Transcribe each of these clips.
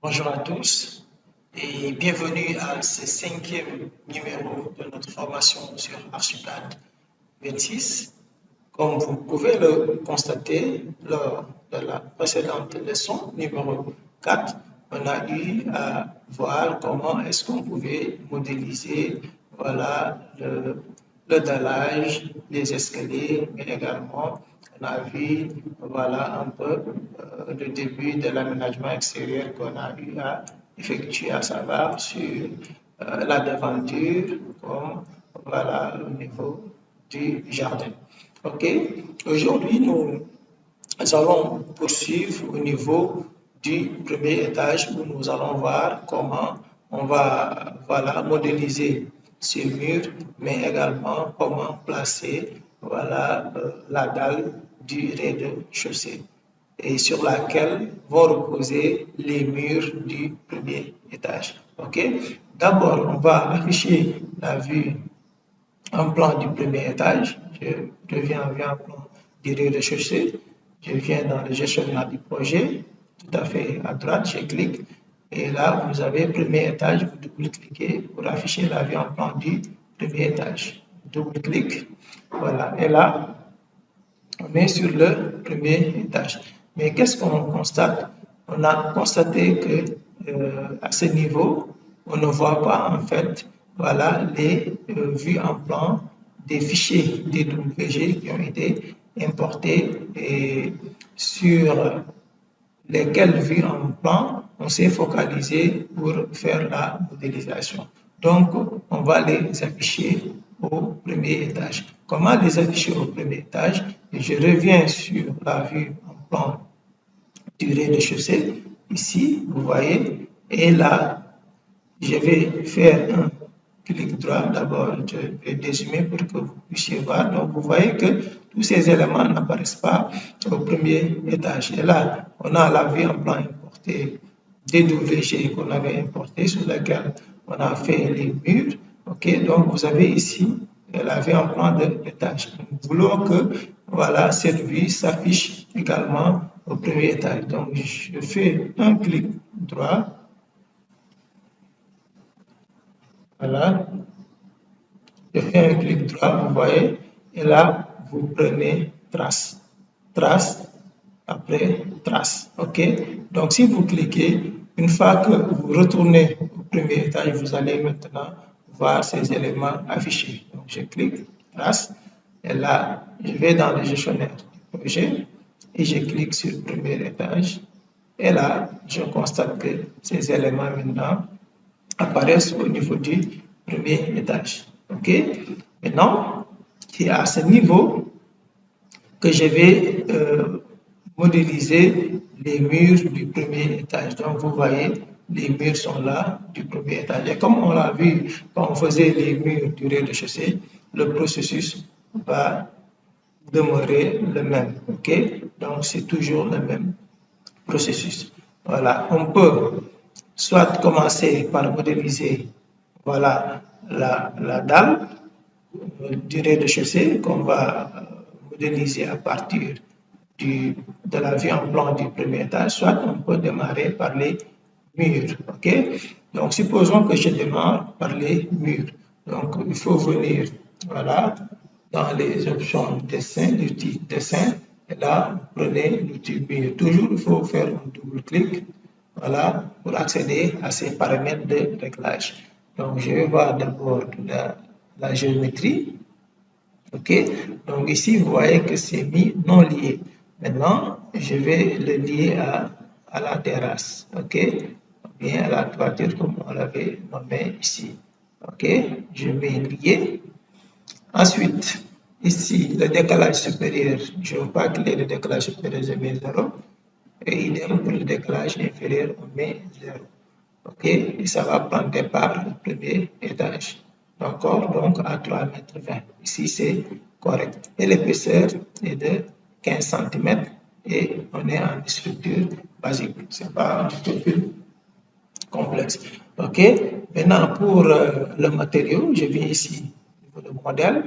Bonjour à tous et bienvenue à ce cinquième numéro de notre formation sur Archicad 26. Comme vous pouvez le constater lors de la précédente leçon, numéro 4, on a eu à voir comment est-ce qu'on pouvait modéliser le dallage, les escaliers, mais également on a vu un peu le début de l'aménagement extérieur qu'on a eu à effectuer, à savoir sur la devanture, comme au niveau du jardin. Ok, aujourd'hui nous allons poursuivre au niveau du premier étage où nous allons voir comment on va modéliser ces murs, mais également comment placer la dalle du rez-de-chaussée et sur laquelle vont reposer les murs du premier étage. Ok, d'abord on va afficher la vue en plan du premier étage. Je reviens en plan du rez-de-chaussée. Je viens dans le gestionnaire du projet, tout à fait à droite, je clique. Et là, vous avez le premier étage, vous double-cliquez pour afficher la vue en plan du premier étage. Double-clic, voilà. Et là, on est sur le premier étage. Mais qu'est-ce qu'on constate? On a constaté que à ce niveau, on ne voit pas en fait les vues en plan des fichiers DWG qui ont été importés et sur lesquelles vues en plan on s'est focalisé pour faire la modélisation. Donc, on va les afficher au premier étage. Comment les afficher au premier étage? Je reviens sur la vue en plan du rez-de-chaussée. Ici, vous voyez, et là, je vais faire un clic droit. D'abord, je vais dézoomer pour que vous puissiez voir. Donc, vous voyez que tous ces éléments n'apparaissent pas au premier étage. Et là, on a la vue en plan importée DWG qu'on avait importé sur laquelle on a fait les murs. Ok, donc vous avez ici la vue en plan de l'étage. Nous voulons que cette vue s'affiche également au premier étage. Donc je fais un clic droit. Voilà. Je fais un clic droit, vous voyez, et là vous prenez trace. Trace après trace. Ok, donc si vous cliquez, une fois que vous retournez au premier étage, vous allez maintenant voir ces éléments affichés. Donc je clique trace et là je vais dans le gestionnaire du projet et je clique sur le premier étage et là je constate que ces éléments maintenant apparaissent au niveau du premier étage. Ok, maintenant c'est à ce niveau que je vais modéliser les murs du premier étage. Donc, vous voyez, les murs sont là du premier étage. Et comme on l'a vu quand on faisait les murs du rez-de-chaussée, le processus va demeurer le même. Ok, donc c'est toujours le même processus. Voilà, on peut soit commencer par modéliser la dalle du rez-de-chaussée qu'on va modéliser à partir de la vue en plan du premier étage, soit on peut démarrer par les murs. Ok, donc supposons que je démarre par les murs. Donc il faut venir dans les options dessin, l'outil dessin, et là vous prenez l'outil mur. Toujours il faut faire un double clic pour accéder à ces paramètres de réglage. Donc je vais voir d'abord la géométrie. Ok, donc ici vous voyez que c'est mis non lié. Maintenant, je vais le lier à la terrasse, ok, ou bien à la toiture comme on l'avait nommé ici. Ok, je vais lier. Ensuite, ici, le décalage supérieur, je ne veux pas qu'il y ait le décalage supérieur, je mets 0. Et idem pour le décalage inférieur, on met 0. Ok, et ça va prendre départ le premier étage. D'accord, donc à 3,20 m. Ici, c'est correct. Et l'épaisseur est de 15 cm et on est en structure basique. Ce n'est pas un tout plus complexe. Ok, maintenant pour le matériau, je viens ici au niveau de modèle.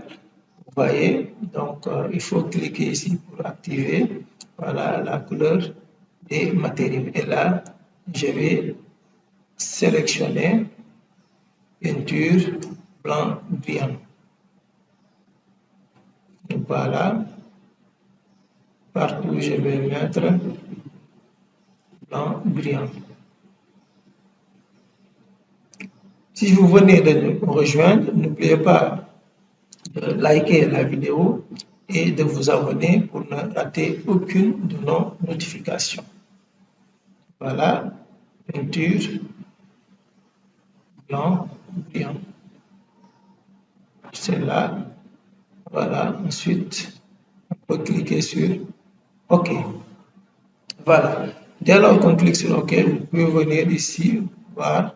Vous voyez, donc il faut cliquer ici pour activer la couleur des matériaux. Et là, je vais sélectionner peinture blanc brillant. Voilà. Partout, je vais mettre blanc brillant. Si vous venez de nous rejoindre, n'oubliez pas de liker la vidéo et de vous abonner pour ne rater aucune de nos notifications. Voilà, peinture blanc brillant. C'est là. Voilà, ensuite, on peut cliquer sur OK. Voilà. Dès lors qu'on clique sur OK, vous pouvez venir ici voir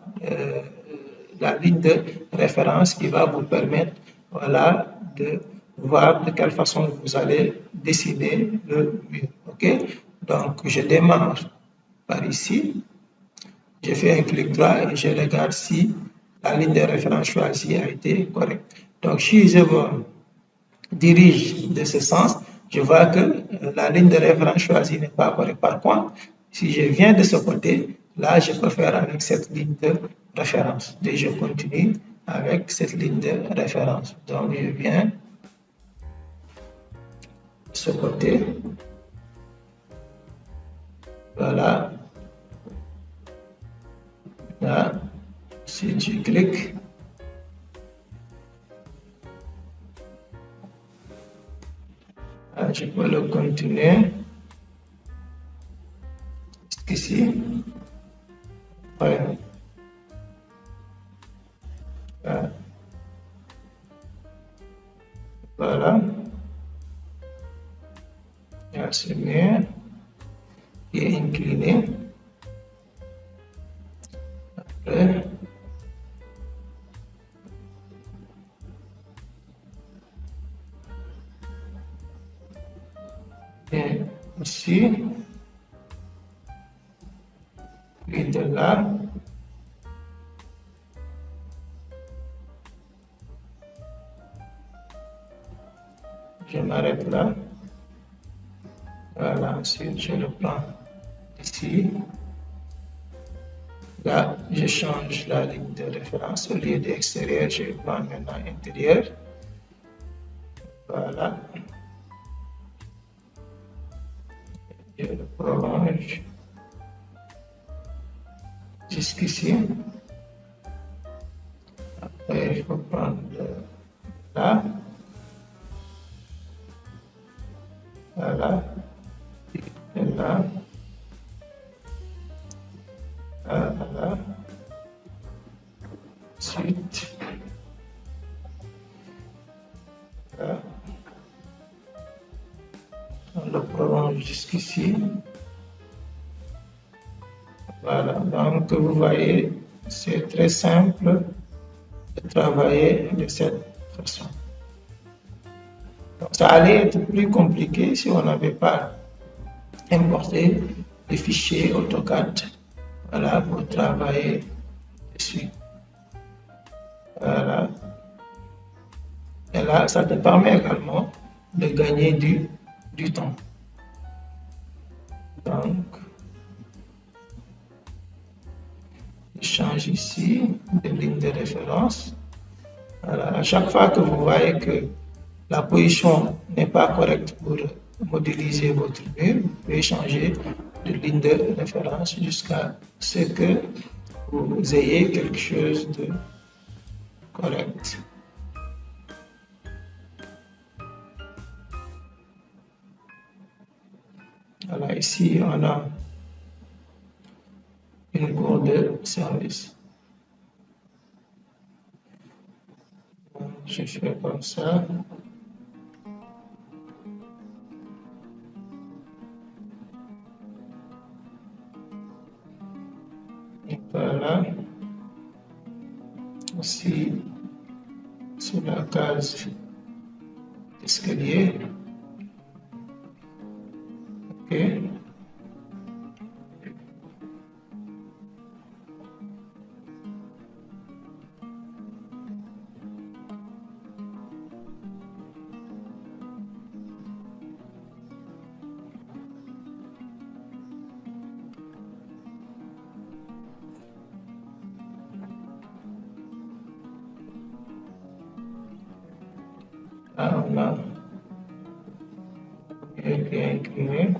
la ligne de référence qui va vous permettre, voilà, de voir de quelle façon vous allez dessiner le mur. OK? Donc, je démarre par ici. Je fais un clic droit et je regarde si la ligne de référence choisie a été correcte. Donc, si je me dirige de ce sens, je vois que la ligne de référence choisie n'est pas correcte. Par contre, si je viens de ce côté, là, je peux faire avec cette ligne de référence. Et je continue avec cette ligne de référence. Donc, je viens de ce côté. Voilà. Là, si je clique, là, je peux le continuer jusqu'ici. Ouais. Voilà. Là, ce mur est incliné. Après, et ici, puis de là, je m'arrête là. Voilà, ensuite je le prends ici. Là, je change la ligne de référence. Au lieu d'extérieur, je prends maintenant intérieur. Voilà. Je le prolonge jusqu'ici. Après, il faut prendre là. Voilà. Et là. Voilà. Ensuite. Là. On le prolonge jusqu'ici. Voilà, donc vous voyez, c'est très simple de travailler de cette façon. Donc, ça allait être plus compliqué si on n'avait pas importé les fichiers AutoCAD, voilà, pour travailler dessus. Voilà. Et là, ça te permet également de gagner du temps. Donc, je change ici de ligne de référence. Voilà. À chaque fois que vous voyez que la position n'est pas correcte pour modéliser votre mur, vous pouvez changer de ligne de référence jusqu'à ce que vous ayez quelque chose de correct. Voilà, ici on a une cour de service. Je fais comme ça. Et voilà. Aussi, sur la case escalier. OK. on a bien incliné.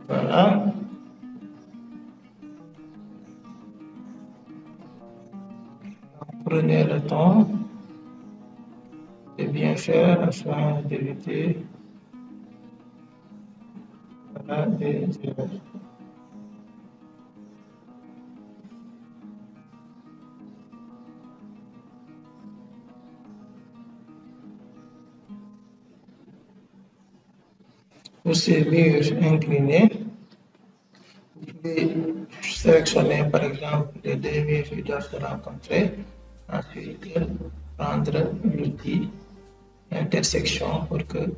Voilà. Prenez le temps de bien faire afin d'éviter des erreurs. Pour ces murs inclinés, vous pouvez sélectionner par exemple les deux murs qui doivent se rencontrer. Ensuite, prendre l'outil intersection pour que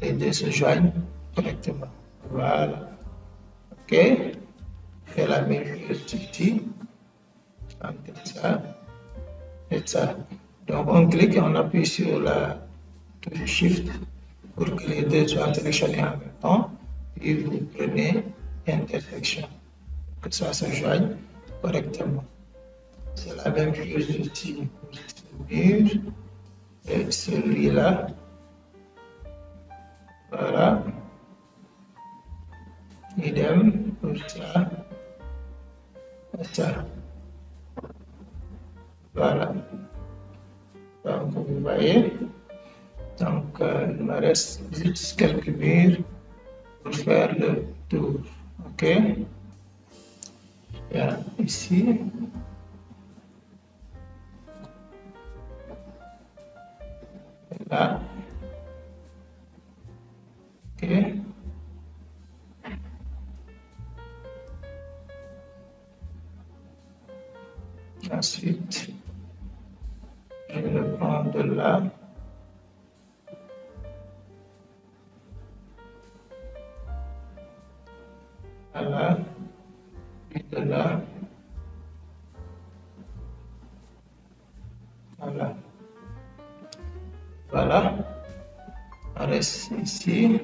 les deux se joignent correctement. Voilà. OK. Et la même chose ici. Entre ça et ça. Donc on clique et on appuie sur la touche Shift pour que les deux soient sélectionnés en même temps. Puis vous prenez intersection pour que ça se joigne correctement. C'est la même chose ici pour ce mur et celui-là. Voilà. Idem pour ça et ça. Voilà. Donc vous voyez. Donc il me reste juste quelques murs pour faire le tour. OK. Bien, ici. Et là. OK. Ensuite, je le prends de là. Voilà. Puis de là. Voilà. Voilà. On reste ici.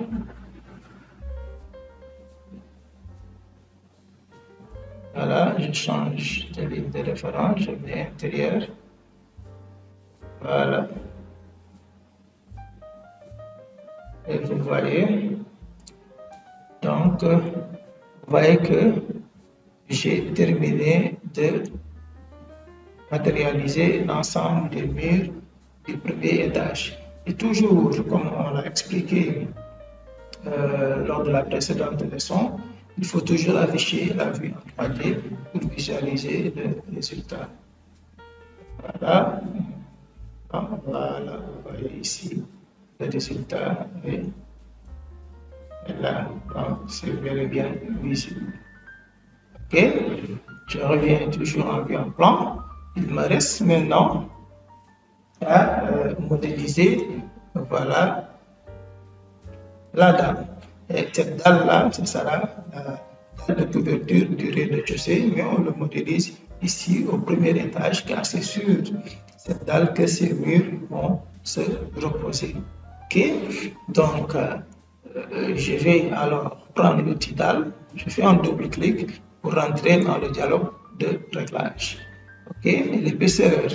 Voilà, je change de ligne de référence, je mets intérieur. Voilà. Et vous voyez, donc, vous voyez que j'ai terminé de matérialiser l'ensemble des murs du premier étage. Et toujours, comme on l'a expliqué lors de la précédente leçon, il faut toujours afficher la vue en 3D pour visualiser le résultat. Voilà. Voilà, vous voyez ici le résultat est là. Donc, c'est bel et bien visible. OK. Je reviens toujours en vue en plan. Il me reste maintenant à modéliser, voilà, la dalle. Et cette dalle-là, ce sera la dalle de couverture du rez-de-chaussée, mais on le modélise ici au premier étage car c'est sur cette dalle que ces murs vont se reposer. OK. Donc, je vais alors prendre l'outil dalle, je fais un double-clic pour rentrer dans le dialogue de réglage. OK. L'épaisseur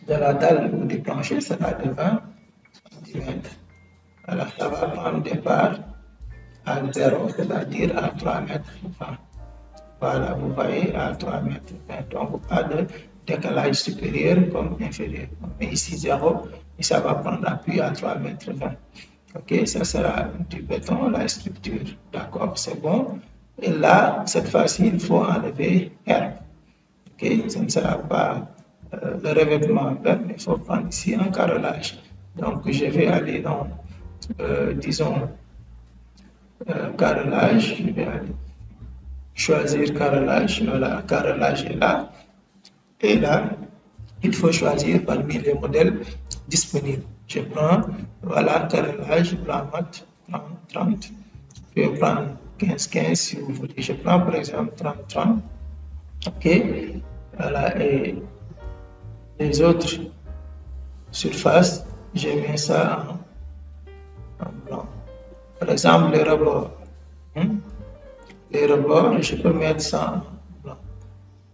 de la dalle ou du plancher sera de 20 cm. Alors, ça va prendre départ à 0, c'est-à-dire à 3 mètres 20. Voilà, vous voyez, à 3 mètres 20. Donc, pas de décalage supérieur comme inférieur. Mais ici, 0, et ça va prendre appui à 3 mètres 20. OK, ça sera du béton, la structure. D'accord, c'est bon. Et là, cette fois-ci, il faut enlever R. OK, ce ne sera pas le revêtement même, mais il faut prendre ici un carrelage. Donc, je vais aller dans, disons, carrelage. Je vais aller choisir carrelage. Voilà, carrelage est là. Et là, il faut choisir parmi les modèles disponibles. Je prends, voilà, carrelage, blanc mat, 30, 30. Je peux prendre 15, 15 si vous voulez. Je prends par exemple 30, 30. OK. Voilà, et les autres surfaces, je mets ça en blanc. Par exemple, les rebords. Les rebords, je peux mettre ça en blanc.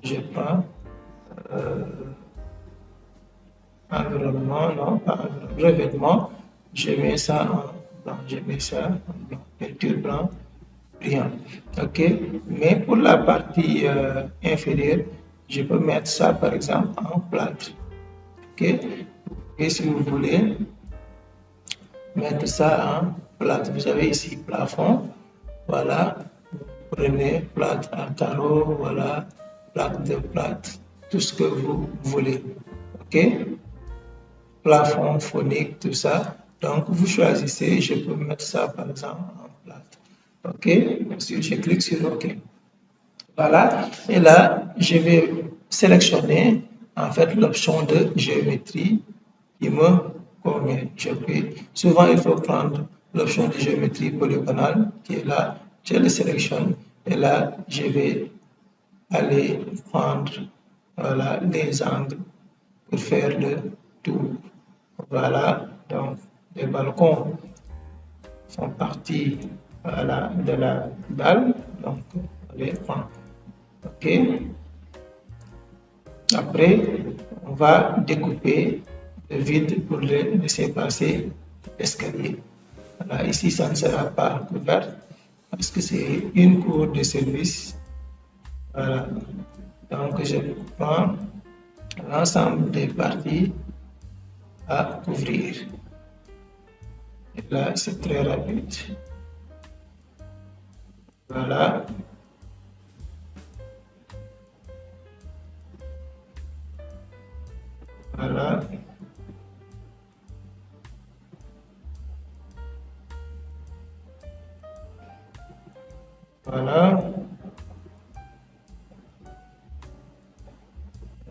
Je prends environnement, non, pas environnement, revêtement, je mets ça en blanc, je mets ça en blanc, peinture blanc, brillant. OK, mais pour la partie inférieure, je peux mettre ça par exemple en plâtre. OK, et si vous voulez mettre ça en plâtre, vous avez ici plafond, voilà, vous prenez plâtre en carreau, voilà, plaque de plâtre, tout ce que vous voulez. OK, plafond phonique, tout ça. Donc, vous choisissez, je peux mettre ça par exemple en plâtre. OK, ensuite je clique sur OK. Voilà, et là, je vais sélectionner en fait l'option de géométrie qui me convient. Souvent, il faut prendre l'option de géométrie polygonale qui est là. Je le sélectionne et là, je vais aller prendre voilà, les angles pour faire le tour. Voilà, donc les balcons sont partis voilà, de la dalle, donc on les prend. OK. Après, on va découper le vide pour le laisser passer l'escalier. Voilà, ici, ça ne sera pas couvert parce que c'est une cour de service. Voilà, donc je prends l'ensemble des parties à couvrir. Et là, c'est très rapide. Voilà. Voilà. Voilà.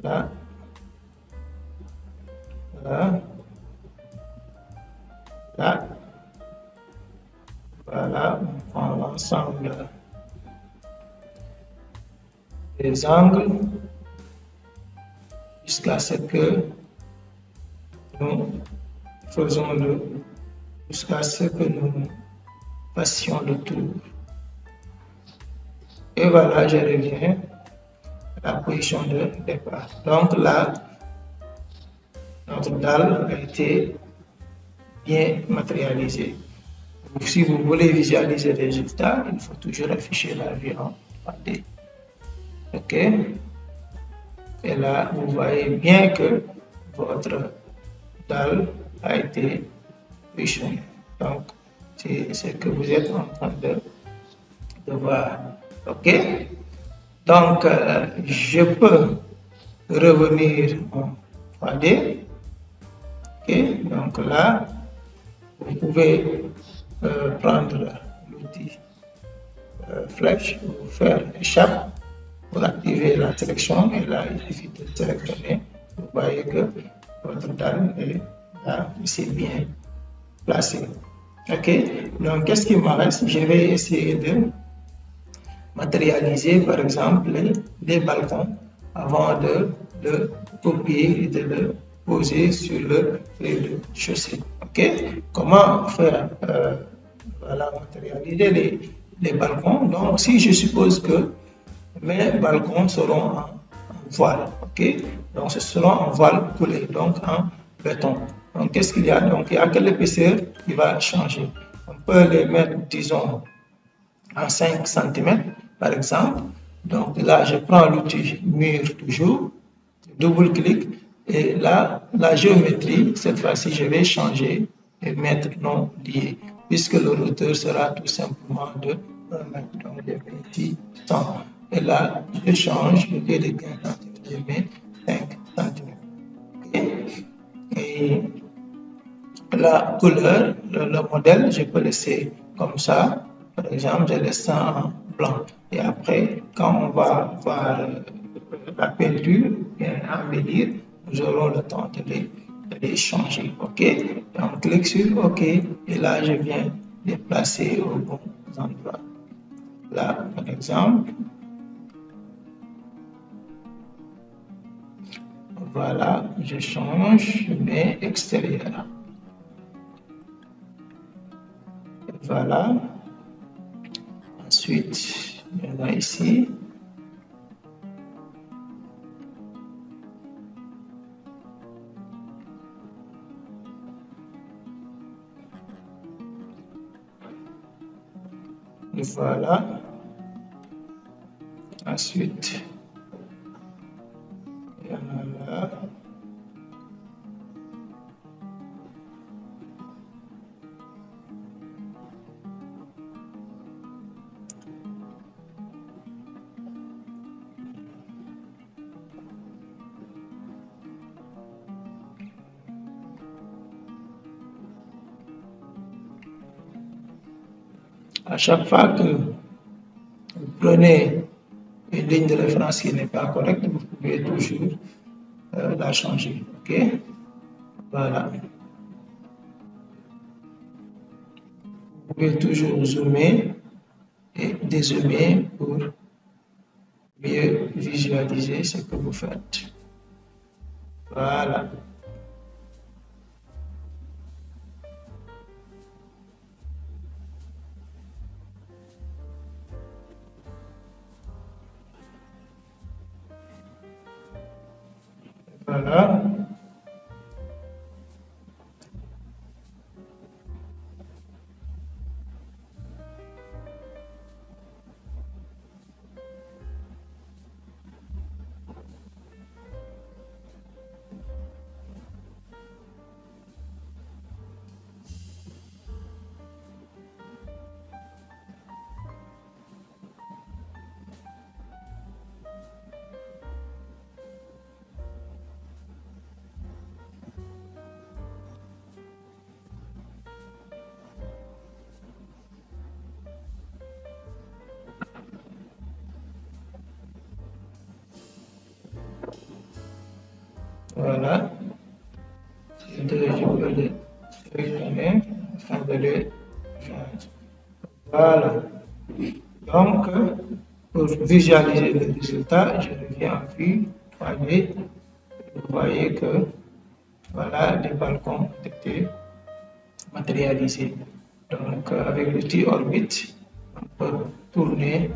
Là. Là. Là. Voilà, on prend l'ensemble des angles jusqu'à ce que nous faisons jusqu'à ce que nous fassions le tour. Et voilà, je reviens à la position de départ. Donc là, notre dalle a été bien matérialisée. Si vous voulez visualiser les résultats, il faut toujours afficher la vue en 3D. OK? Et là, vous voyez bien que votre dalle a été positionnée. Donc, c'est ce que vous êtes en train de voir. OK? Donc, je peux revenir en 3D. OK? Donc là, vous pouvez prendre l'outil flèche ou faire échappe pour activer la sélection et là il suffit de sélectionner. Vous voyez que votre dalle est là, c'est bien placé. OK, donc qu'est-ce qui me reste? Je vais essayer de matérialiser par exemple les balcons avant de le copier et de le poser sur le rez-de-chaussée. OK, comment faire voilà, matérialiser les balcons? Donc, si je suppose que mes balcons seront en voile, OK? Donc, ce sera en voile coulé, donc en béton. Donc, qu'est-ce qu'il y a? Donc, il y a que l'épaisseur qui va changer. On peut les mettre, disons, en 5 cm, par exemple. Donc, là, je prends l'outil mur toujours, double-clic, et là, la géométrie, cette fois-ci, je vais changer et mettre non lié, puisque le hauteur sera tout simplement de 1 mètre. Donc, je mets ici 100. Et là, je change, au lieu de 15 cm, je mets 5 cm. Et la couleur, le modèle, je peux laisser comme ça. Par exemple, je laisse ça en blanc. Et après, quand on va voir la peinture, bien embellir, nous aurons le temps de les les changer. OK? Et on clique sur OK. Et là, je viens les placer au bon endroit. Là, par exemple, voilà, je change, je mets extérieur. Et voilà. Ensuite, je vais ici. Et voilà. Ensuite, il y en a là. À chaque fois que vous prenez une ligne de référence qui n'est pas correcte, vous pouvez toujours la changer. OK? Voilà. Vous pouvez toujours zoomer et dézoomer pour mieux visualiser ce que vous faites. Voilà. Voilà. Voilà. Je peux le sélectionner afin de le changer. Voilà. Donc, pour visualiser le résultat, je reviens en vue 3D. Vous voyez que voilà, les balcons ont été matérialisés. Donc, avec l'outil Orbit, on peut tourner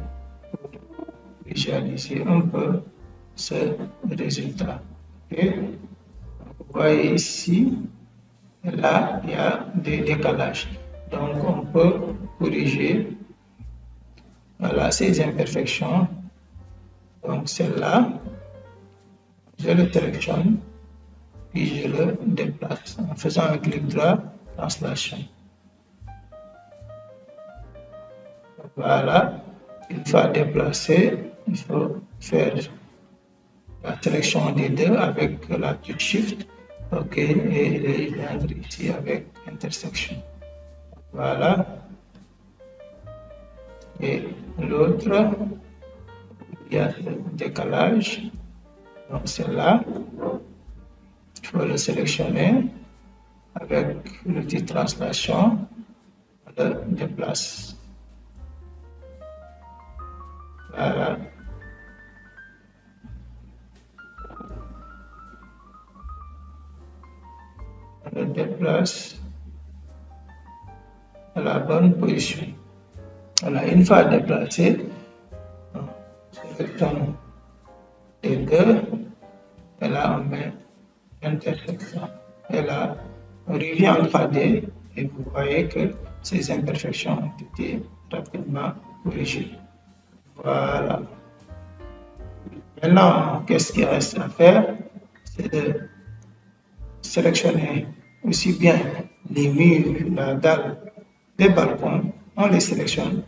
pour visualiser un peu ce résultat. Okay? Vous voyez ici, là, il y a des décalages. Donc, on peut corriger voilà, ces imperfections. Donc, celle-là, je le sélectionne, puis je le déplace en faisant un clic droit, translation. Voilà, une fois déplacé, il faut faire la sélection des deux avec la touche Shift, OK, et les joindre ici avec intersection. Voilà. Et l'autre, il y a le décalage. Donc c'est là. Il faut le sélectionner avec l'outil translation. On le déplace. Voilà. On le déplace à la bonne position. Voilà, une fois déplacé, on sélectionne les deux, et là on met intersection. Et là, on revient en 3D et vous voyez que ces imperfections ont été rapidement corrigées. Voilà. Maintenant, qu'est-ce qu'il reste à faire? C'est de sélectionner aussi bien les murs, la dalle, les balcons. On les sélectionne,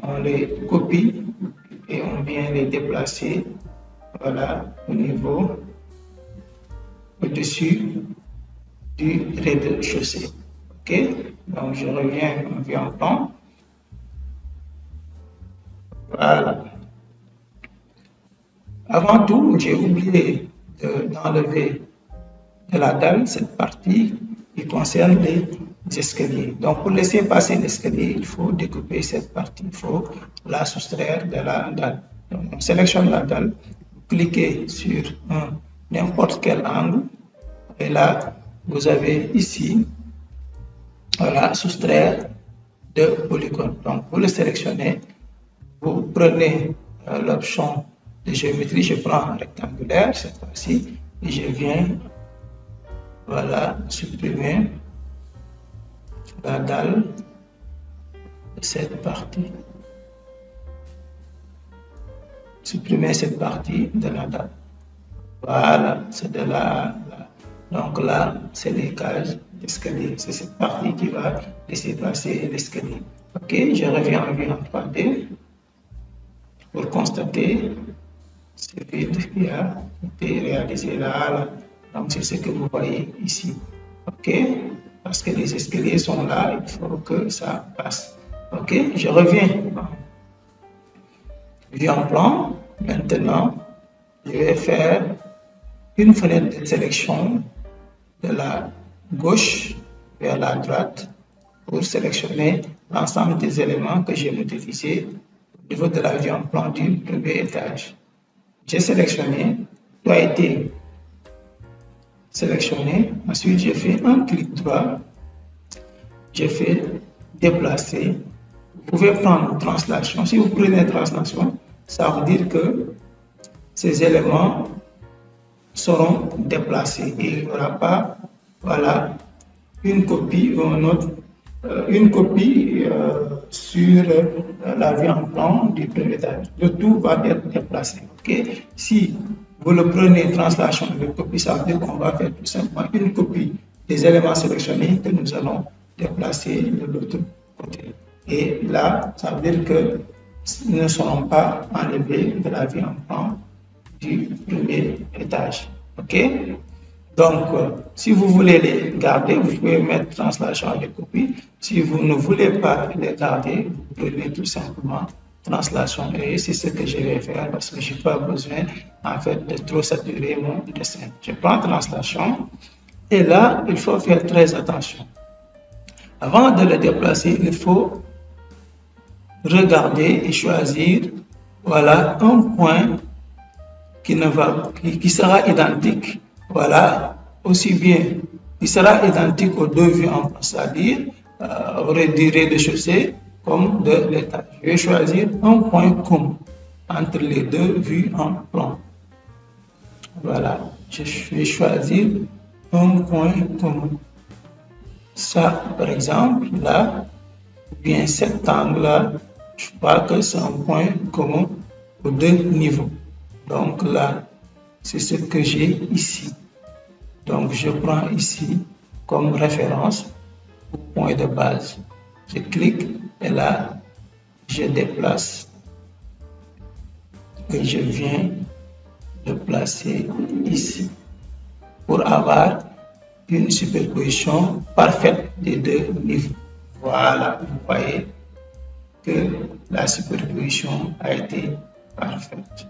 on les copie et on vient les déplacer voilà, au niveau au-dessus du rez-de-chaussée. OK? Donc, je reviens en vue en plan. Voilà. Avant tout, j'ai oublié d'enlever de la dalle, cette partie qui concerne les escaliers. Donc, pour laisser passer l'escalier, il faut découper cette partie, il faut la soustraire de la dalle. Donc, on sélectionne la dalle, vous cliquez sur n'importe quel angle, et là, vous avez ici, voilà, soustraire de polygone. Donc, vous le sélectionnez, vous prenez l'option de géométrie, je prends rectangulaire cette fois-ci, et je viens, voilà, supprimer la dalle de cette partie. Supprimer cette partie de la dalle. Voilà, c'est de là. Donc là, c'est les cages d'escalier. C'est cette partie qui va laisser passer l'escalier. Ok, je reviens en vue en 3D pour constater ce vide qui a été réalisé là. Donc c'est ce que vous voyez ici. Ok, parce que les escaliers sont là, il faut que ça passe. Ok, je reviens. Vue en plan. Maintenant, je vais faire une fenêtre de sélection de la gauche vers la droite pour sélectionner l'ensemble des éléments que j'ai modélisés au niveau de la vue en plan du premier étage. J'ai sélectionné, tout a été sélectionné. Ensuite, j'ai fait un clic droit. J'ai fait déplacer. Vous pouvez prendre translation. Si vous prenez translation, ça veut dire que ces éléments seront déplacés et il n'y aura pas, voilà, une copie ou un autre, une copie sur la vue en plan du premier étage. Le tout va être déplacé. Okay? Si vous le prenez translation de copie, ça veut dire qu'on va faire tout simplement une copie des éléments sélectionnés que nous allons déplacer de l'autre côté. Et là, ça veut dire que ne seront pas enlevés de la vue en plan du premier étage. Ok? Donc, si vous voulez les garder, vous pouvez mettre translation avec copie. Si vous ne voulez pas les garder, vous prenez tout simplement translation. Et c'est ce que je vais faire parce que je n'ai pas besoin en fait de trop saturer mon dessin. Je prends translation et là, il faut faire très attention. Avant de le déplacer, il faut regarder et choisir, voilà, un point qui sera identique, voilà, aussi bien, qui sera identique aux deux vues en plan, c'est-à-dire du rez-de-chaussée comme de l'étage. Je vais choisir un point commun entre les deux vues en plan. Voilà, je vais choisir un point commun. Ça, par exemple, là, ou bien cet angle-là, je crois que c'est un point commun aux deux niveaux. Donc là, c'est ce que j'ai ici. Donc je prends ici comme référence au point de base. Je clique et là, je déplace et je viens le placer ici pour avoir une superposition parfaite des deux niveaux. Voilà, vous voyez que la superposition a été parfaite.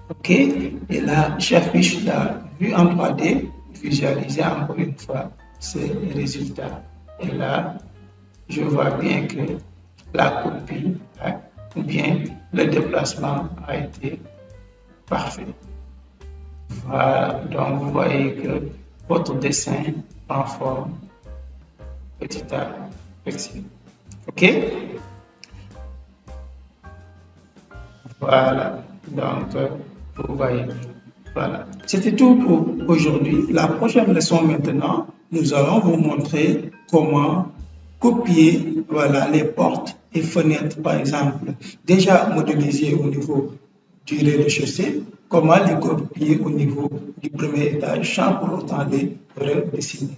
Ok, et là, j'affiche la vue en 3D, visualiser encore une fois ces résultats. Et là, je vois bien que la copie, ou bien le déplacement a été parfait. Voilà, donc vous voyez que votre dessin prend forme petit à petit. Ok? Voilà, donc vous voyez. Voilà, c'était tout pour aujourd'hui. La prochaine leçon maintenant, nous allons vous montrer comment copier, voilà, les portes et fenêtres, par exemple, déjà modélisées au niveau du rez-de-chaussée, comment les copier au niveau du premier étage sans pour autant les redessiner.